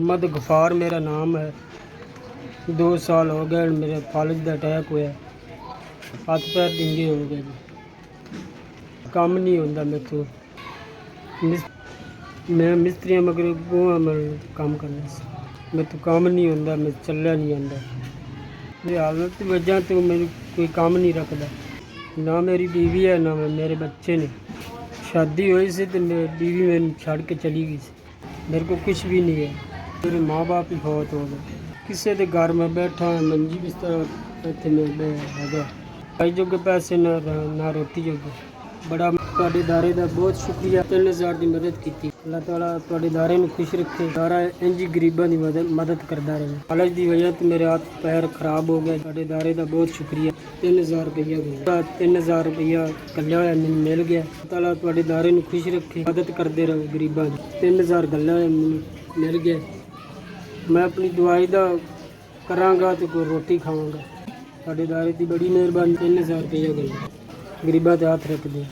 मोहम्मद गफ़ार मेरा नाम है। 2 साल हो गए मेरे फालिज का अटैक होया, हथ पैर डिंगे हो गए जी। काम नहीं होंदा मेरे तो, मैं मिस्त्री मगर गोहा मैं काम करना सी, मेरे तो काम नहीं होंदा, मैं चलना नहीं आंदा। मेरी हालत की वजह तो मेरे कोई काम नहीं रखता, ना मेरी बीवी है ना मेरे बच्चे ने। शादी हुई सी तो मेरी बीवी मैंने छड़ के चली गई सी, मेरे को कुछ भी नहीं है। मेरे माँ बाप ही फौत हो गए, किसी के घर में बैठा मंजी बिस्तर इतने में है भाई जोगे पैसे ना रोटी जोगे। बड़ा तुहाडे दारे का बहुत शुक्रिया, 3000 की मदद की। अल्लाह ताला तुहाडे दारे में खुश रखे, दारा इंज गरीबों की मदद करता रहे। हालत की वजह तो मेरे हाथ पैर खराब हो गए, तुहाडे दारे का बहुत शुक्रिया। 3000 रुपया 3000 रुपया कल्या होया मैनूं मिल गया। ताला तुहाडे दारे में खुश रखे, मदद करते रहो गरीबों की। 3000 कल्या होया मैनूं मिल गया, मैं अपनी दवाई का करांगा तो कोई रोटी खावांगा। तुहाडे दारे की बड़ी मेहरबानी। 3000 रुपया गरीबां ते हाथ रख दे।